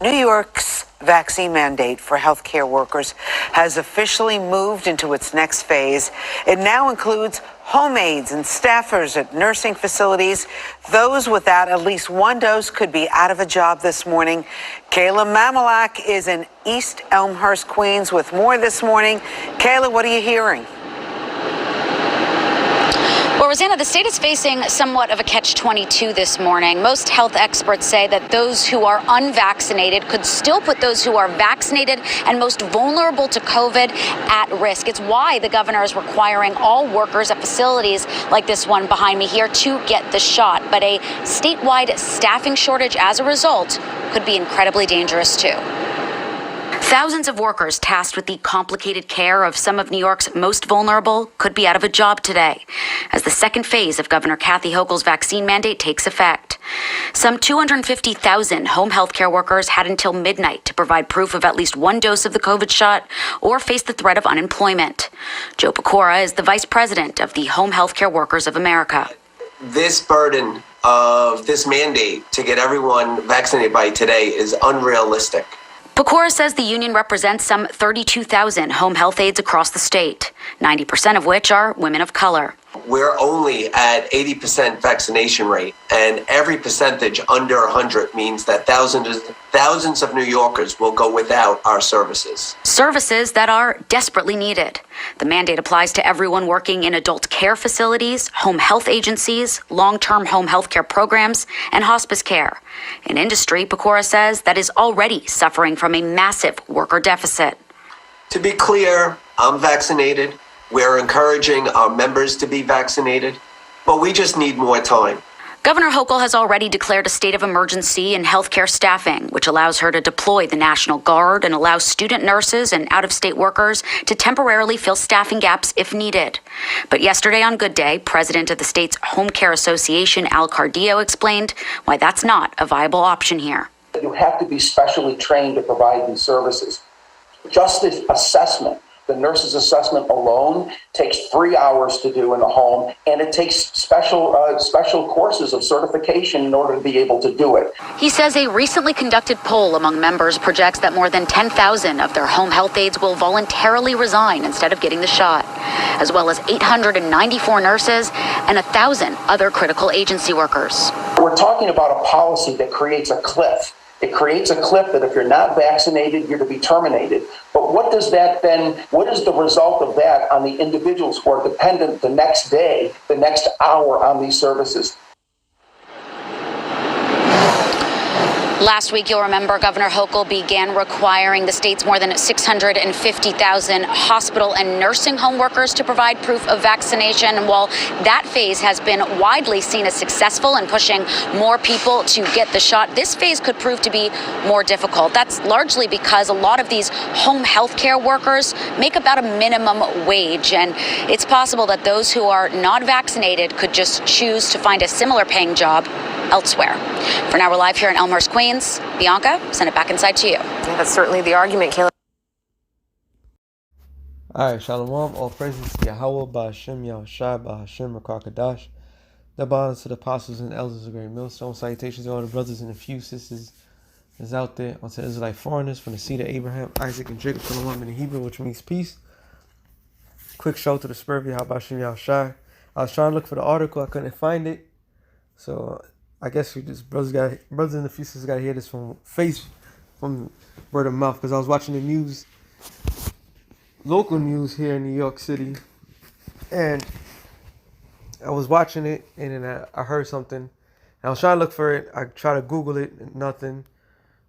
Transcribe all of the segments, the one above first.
New York's vaccine mandate for healthcare workers has officially moved into its next phase. It now includes home aides and staffers at nursing facilities. Those without at least one dose could be out of a job this morning. Kayla Mamalak is in East Elmhurst, Queens, with more this morning. Kayla, what are you hearing? Well, Rosanna, the state is facing somewhat of a catch-22 this morning. Most health experts say that those who are unvaccinated could still put those who are vaccinated and most vulnerable to COVID at risk. It's why the governor is requiring all workers at facilities like this one behind me here to get the shot. But a statewide staffing shortage as a result could be incredibly dangerous too. Thousands of workers tasked with the complicated care of some of New York's most vulnerable could be out of a job today as the second phase of Governor Kathy Hochul's vaccine mandate takes effect. Some 250,000 home health care workers had until midnight to provide proof of at least one dose of the COVID shot or face the threat of unemployment. Joe Pecora is the vice president of the Home Health Care Workers of America. This burden of this mandate to get everyone vaccinated by today is unrealistic. Pecora says the union represents some 32,000 home health aides across the state, 90% of which are women of color. We're only at 80% vaccination rate, and every percentage under 100 means that thousands of New Yorkers will go without our services. Services that are desperately needed. The mandate applies to everyone working in adult care facilities, home health agencies, long-term home health care programs, and hospice care. An industry, Pecora says, that is already suffering from a massive worker deficit. To be clear, I'm vaccinated. We're encouraging our members to be vaccinated, but we just need more time. Governor Hochul has already declared a state of emergency in healthcare staffing, which allows her to deploy the National Guard and allow student nurses and out-of-state workers to temporarily fill staffing gaps if needed. But yesterday on Good Day, president of the state's Home Care Association, Al Cardillo, explained why that's not a viable option here. You have to be specially trained to provide these services. Just this assessment, the nurse's assessment alone, takes 3 hours to do in the home, and it takes special courses of certification in order to be able to do it. He says a recently conducted poll among members projects that more than 10,000 of their home health aides will voluntarily resign instead of getting the shot, as well as 894 nurses and 1,000 other critical agency workers. We're talking about a policy that creates a cliff. It creates a cliff that if you're not vaccinated, you're to be terminated. But what is the result of that on the individuals who are dependent the next day, the next hour on these services? Last week, you'll remember Governor Hochul began requiring the state's more than 650,000 hospital and nursing home workers to provide proof of vaccination. And while that phase has been widely seen as successful in pushing more people to get the shot, this phase could prove to be more difficult. That's largely because a lot of these home health care workers make about a minimum wage. And it's possible that those who are not vaccinated could just choose to find a similar paying job elsewhere. For now, we're live here in Elmhurst, Queens. Bianca, send it back inside to you. Yeah, that's certainly the argument, Kayla. All right, Shalom, all praises to Yahweh, Ba'Hashem, Yahushua, Ba'Hashem, Rakakadash. The bonds to the apostles and elders of Great Millstone. Salutations to all the brothers and a few sisters that's out there. Unto the Israelite foreigners from the seed of Abraham, Isaac, and Jacob, from the woman in Hebrew, which means peace. Quick show to the Spirit of Yahweh, Ba'Hashem, Yahushua. I was trying to look for the article. I couldn't find it. So I guess we just brothers and the few sisters got to hear this from word of mouth, because I was watching the news, local news here in New York City, and I was watching it, and then I heard something, and I was trying to look for it. I tried to Google it, nothing,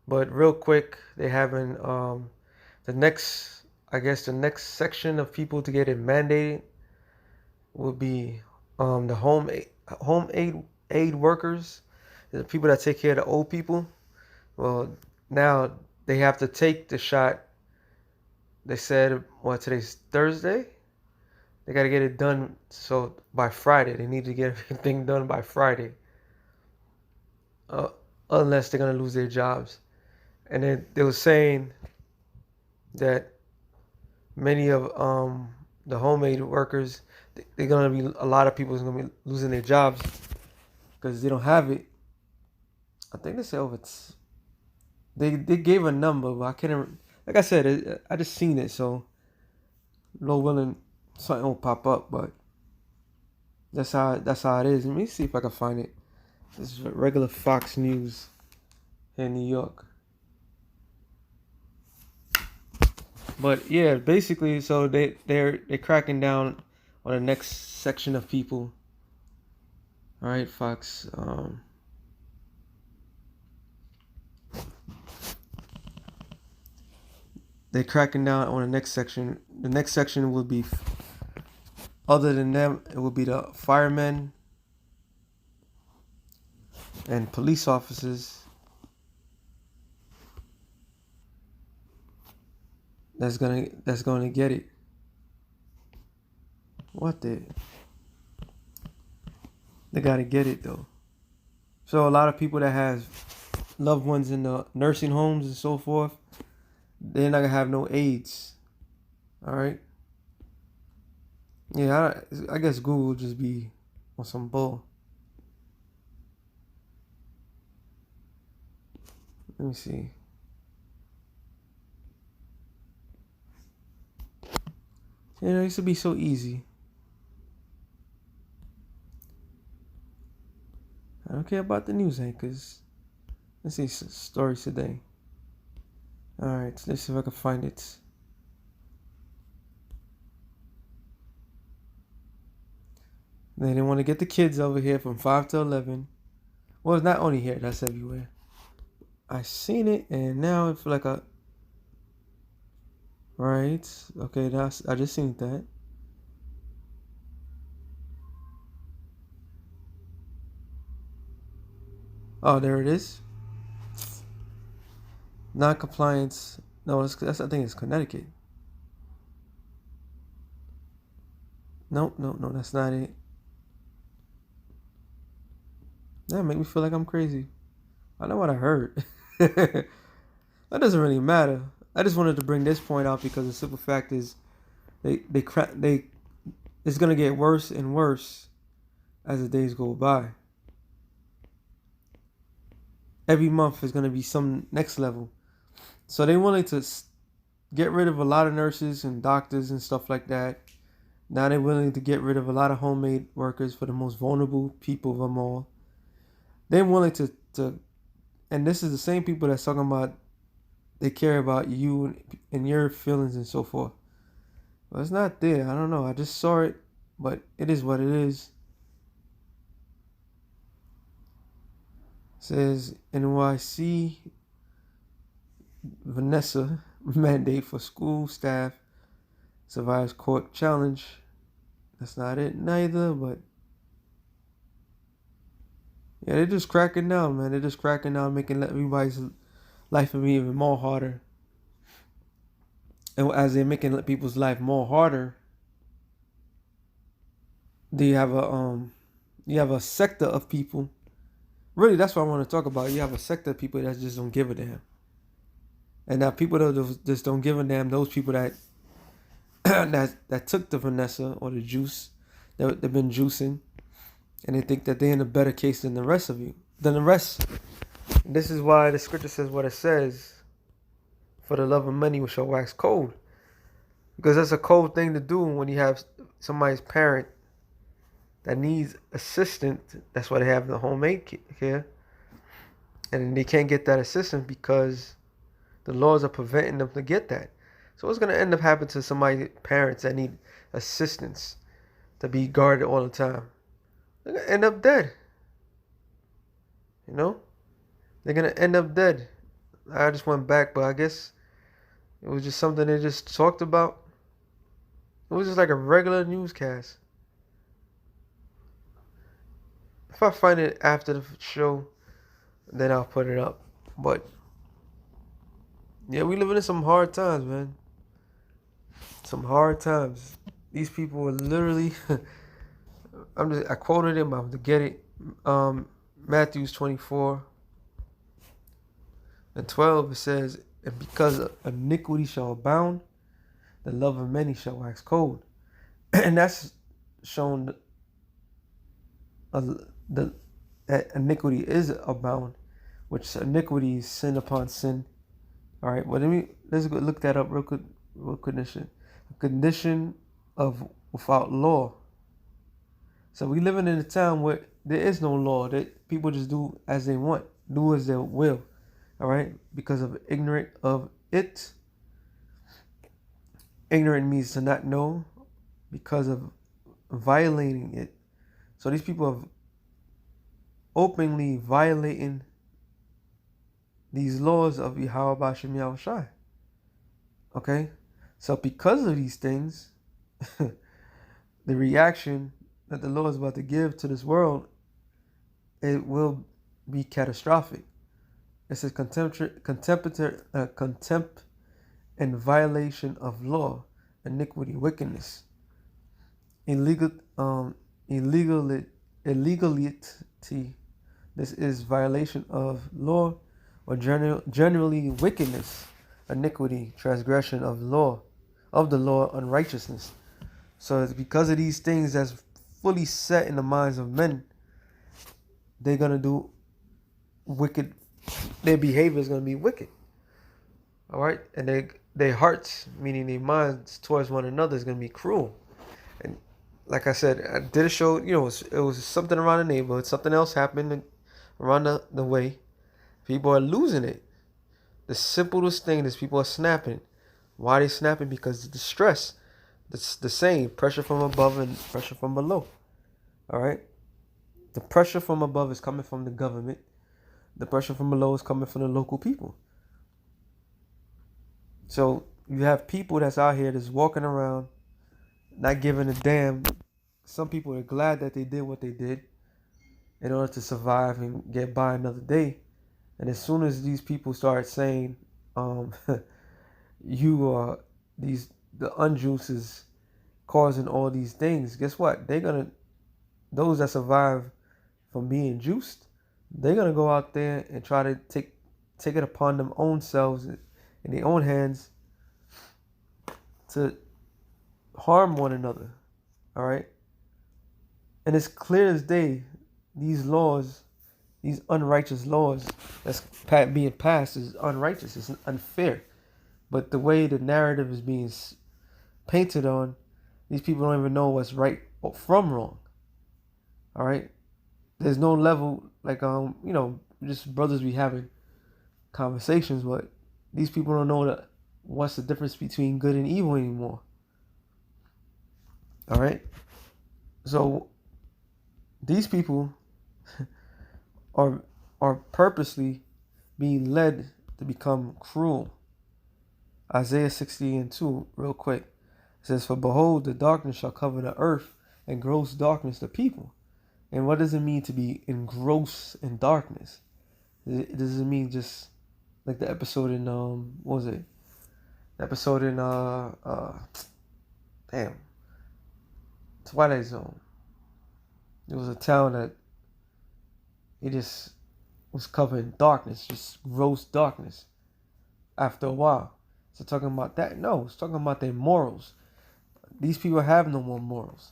but real quick, they having the next section of people to get it mandated would be the home aid workers, the people that take care of the old people. Well, now they have to take the shot. They said, today's Thursday? They got to get it done. So by Friday, they need to get everything done by Friday. Unless they're going to lose their jobs. And then they were saying that many of the homemade workers, they're going to be, a lot of people is going to be losing their jobs because they don't have it. I think they say They gave a number, but I can't. Like I said, I just seen it, so Lord willing, something will pop up. But that's how it is. Let me see if I can find it. This is regular Fox News in New York. But yeah, basically, so they're cracking down on the next section of people. All right, Fox. They're cracking down on the next section. The next section will be, other than them, it will be the firemen and police officers. That's gonna get it. What the? They gotta get it though. So a lot of people that have loved ones in the nursing homes and so forth, they're not gonna have no aides. All right. Yeah, I guess Google will just be on some bull. Let me see. You know, it used to be so easy. I don't care about the news anchors. Let's see stories today. All right, let's see if I can find it. They didn't want to get the kids over here from 5 to 11. Well, it's not only here, that's everywhere. I seen it, and now it's like a... Right, okay, I just seen that. Oh, there it is. Non-compliance. No, I think it's Connecticut. No, that's not it. That make me feel like I'm crazy. I know what I heard. That doesn't really matter. I just wanted to bring this point out because the simple fact is, it's gonna get worse and worse as the days go by. Every month is gonna be some next level. So they wanted to get rid of a lot of nurses and doctors and stuff like that. Now they're willing to get rid of a lot of homemade workers for the most vulnerable people of them all. They're willing to and this is the same people that's talking about they care about you and your feelings and so forth. But it's not there. I don't know. I just saw it, but it is what it is. It says NYC Vanessa mandate for school staff survives court challenge. That's not it neither, but yeah, they're just cracking down, man. They're just cracking down, making everybody's life even more harder. And as they're making people's life more harder, you have a sector of people. Really, that's what I want to talk about. You have a sector of people that just don't give a damn. And now people that just don't give a damn, those people that that took the Vanessa or the juice, they've been juicing, and they think that they're in a better case than the rest of you, than the rest. And this is why the scripture says what it says. For the love of money we shall wax cold. Because that's a cold thing to do when you have somebody's parent that needs assistance. That's why they have the homemade care. And they can't get that assistance because the laws are preventing them to get that. So what's going to end up happening to somebody's parents that need assistance to be guarded all the time? They're going to end up dead. You know? They're going to end up dead. I just went back, but I guess it was just something they just talked about. It was just like a regular newscast. If I find it after the show, then I'll put it up. But yeah, we living in some hard times, man. Some hard times. These people are literally I quoted him, I'm to get it. Matthew 24 and 12, it says, and because iniquity shall abound, the love of many shall wax cold. And that's shown that iniquity is abound, which iniquity is sin upon sin, All right, well, let's go look that up real quick. Real condition, a condition of without law. So we living in a town where there is no law. That people just do as they want, do as they will. All right, because of ignorant of it. Ignorant means to not know, because of violating it. So these people are openly violating these laws of Yahweh Bashem Yahushai. Okay? So because of these things, the reaction that the Lord is about to give to this world, it will be catastrophic. It's a contempt and violation of law, iniquity, wickedness, illegality. This is violation of law, or generally wickedness, iniquity, transgression of law, of the law, unrighteousness. So it's because of these things that's fully set in the minds of men, they're gonna do wicked. Their behavior is gonna be wicked. All right, and their hearts, meaning their minds towards one another, is gonna be cruel. And like I said, I did a show. You know, it was something around the neighborhood. Something else happened around the way. People are losing it. The simplest thing is people are snapping. Why are they snapping? Because the stress. It's the same. Pressure from above and pressure from below. All right? The pressure from above is coming from the government. The pressure from below is coming from the local people. So you have people that's out here that's walking around, not giving a damn. Some people are glad that they did what they did in order to survive and get by another day. And as soon as these people start saying, you are the unjuice is causing all these things, guess what? Those that survive from being juiced, they're gonna go out there and try to take it upon them own selves in their own hands to harm one another. All right. And it's clear as day, these laws, these unrighteous laws that's being passed is unrighteous. It's unfair. But the way the narrative is being painted on, these people don't even know what's right from wrong. All right. There's no level, like, just brothers be having conversations, but these people don't know what's the difference between good and evil anymore. All right. So these people are purposely being led to become cruel. Isaiah 60:2, real quick. It says, "For behold, the darkness shall cover the earth, and gross darkness the people." And what does it mean to be engrossed in darkness? Does it mean just like the episode in what was it? The episode in Twilight Zone. It was a town that it just was covered in darkness, just gross darkness. After a while, so talking about that? No, it's talking about their morals. These people have no more morals.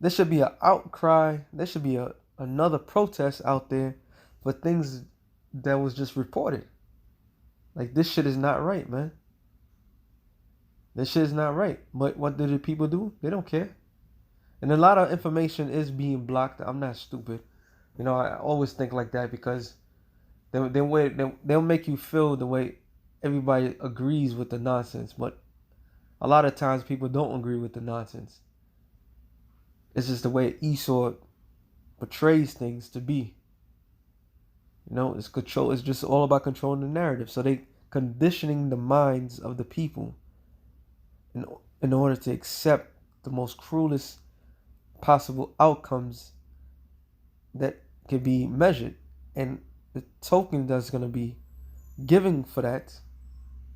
There should be an outcry. There should be another protest out there for things that was just reported. Like, this shit is not right, man. This shit is not right. But what do the people do? They don't care. And a lot of information is being blocked. I'm not stupid. You know, I always think like that because they'll make you feel the way everybody agrees with the nonsense. But a lot of times people don't agree with the nonsense. It's just the way Esau portrays things to be. You know, it's control. It's just all about controlling the narrative. So they conditioning the minds of the people in order to accept the most cruelest possible outcomes that can be measured. And the token that's going to be given for that,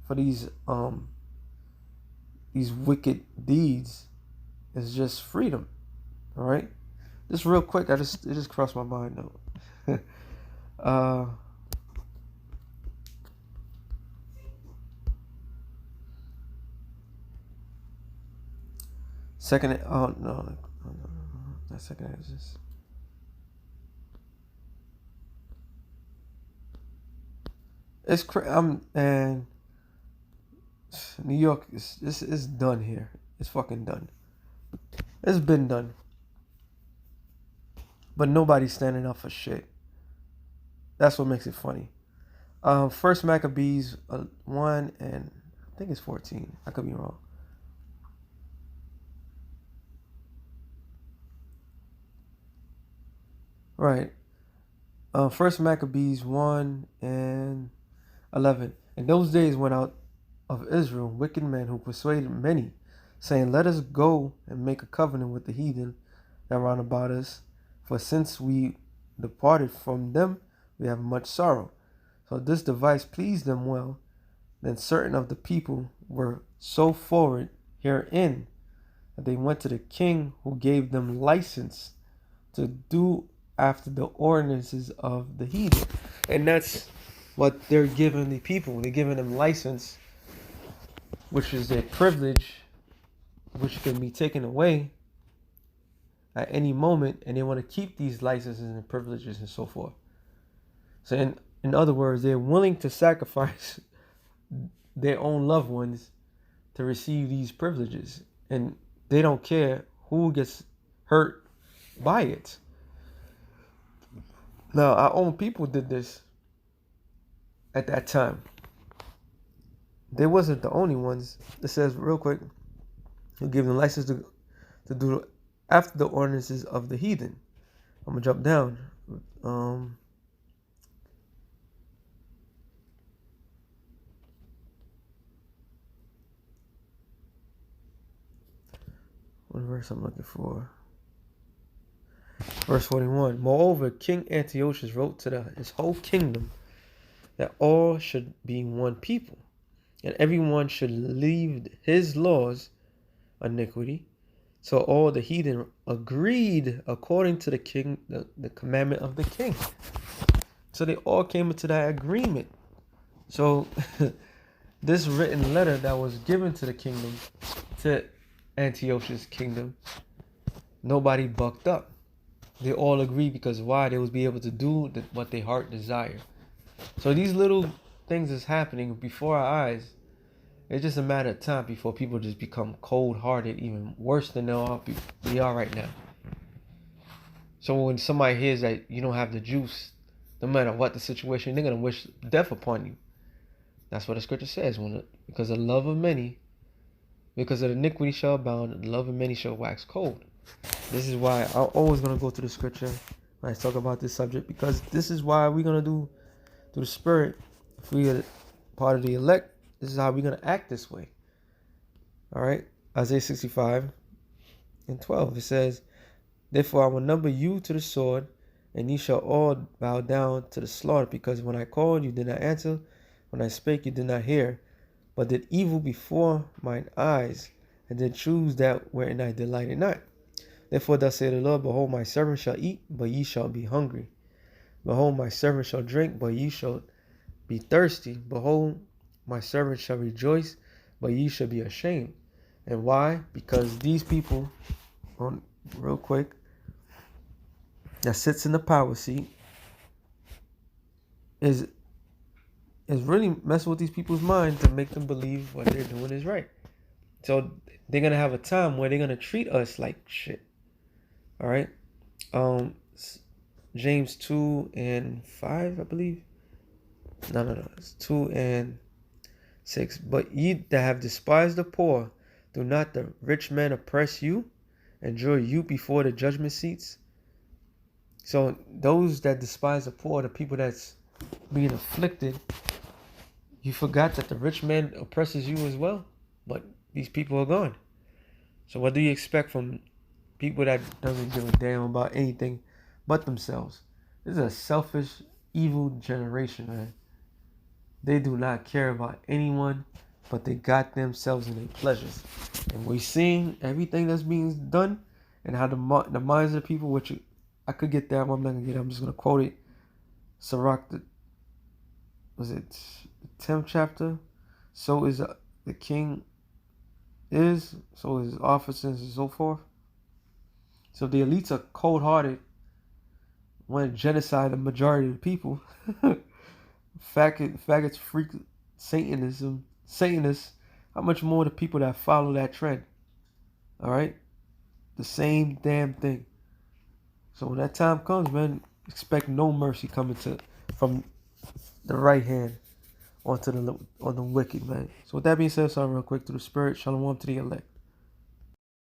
for these wicked deeds, is just freedom. All right, just real quick, it just crossed my mind though. Second, oh no, not second. It's just and New York is done here. It's fucking done. It's been done. But nobody's standing up for shit. That's what makes it funny. First Maccabees 1 and I think it's 14. I could be wrong. Right. First Maccabees 1 and 11. In those days went out of Israel wicked men who persuaded many, saying, let us go and make a covenant with the heathen that round about us. For since we departed from them, we have much sorrow. So this device pleased them well. Then certain of the people were so forward herein that they went to the king, who gave them license to do after the ordinances of the heathen. And that's what they're giving the people. They're giving them license, which is their privilege, which can be taken away at any moment, and they want to keep these licenses and privileges and so forth. So in other words, they're willing to sacrifice their own loved ones to receive these privileges, and they don't care who gets hurt by it. Now, our own people did this at that time. They wasn't the only ones. It says real quick, who gave them license to do after the ordinances of the heathen. I'm gonna jump down. What verse I'm looking for? Verse 41. Moreover, King Antiochus wrote to his whole kingdom that all should be one people, and everyone should leave his laws iniquity. So all the heathen agreed according to the king, the commandment of the king. So they all came into that agreement. So this written letter that was given to the kingdom, to Antiochus' kingdom, nobody bucked up. They all agreed because why? They would be able to do what their heart desired. So these little things is happening before our eyes. It's just a matter of time before people just become cold-hearted, even worse than they are right now. So when somebody hears that you don't have the juice, no matter what the situation, they're going to wish death upon you. That's what the scripture says. Because of the love of many, because of the iniquity shall abound, the love of many shall wax cold. This is why I'm always going to go to the scripture when I talk about this subject, because this is why we're going to do through the Spirit. If we are part of the elect, this is how we're going to act this way. All right. Isaiah 65 and 12. It says, therefore I will number you to the sword, and ye shall all bow down to the slaughter, because when I called, you did not answer. When I spake, you did not hear, but did evil before mine eyes, and did choose that wherein I delighted not. Therefore thus saith the Lord, behold, my servant shall eat, but ye shall be hungry. Behold, my servant shall drink, but ye shall be thirsty. Behold, my servant shall rejoice, but ye shall be ashamed. And why? Because these people, real quick, that sits in the power seat is really messing with these people's minds to make them believe what they're doing is right. So they're going to have a time where they're going to treat us like shit. All right. James 2 and 5, I believe. No. It's 2 and 6. But ye that have despised the poor, do not the rich man oppress you, and draw you before the judgment seats? So those that despise the poor, the people that's being afflicted, you forgot that the rich man oppresses you as well. But these people are gone. So what do you expect from people that doesn't give a damn about anything but themselves? This is a selfish, evil generation, man. They do not care about anyone, but they got themselves in their pleasures. And we're seeing everything that's being done, and how the minds of the people, which I could get that, but I'm not gonna get it. I'm just gonna quote it. Sirach, was it the 10th chapter? So is the king is, so is his officers and so forth. So the elites are cold-hearted, want to genocide the majority of the people faggots, freak, Satanists, how much more the people that follow that trend? All right? The same damn thing. So when that time comes, man, expect no mercy coming from the right hand on the wicked, man. So with that being said, sorry real quick, through the spirit, shalom to the elect.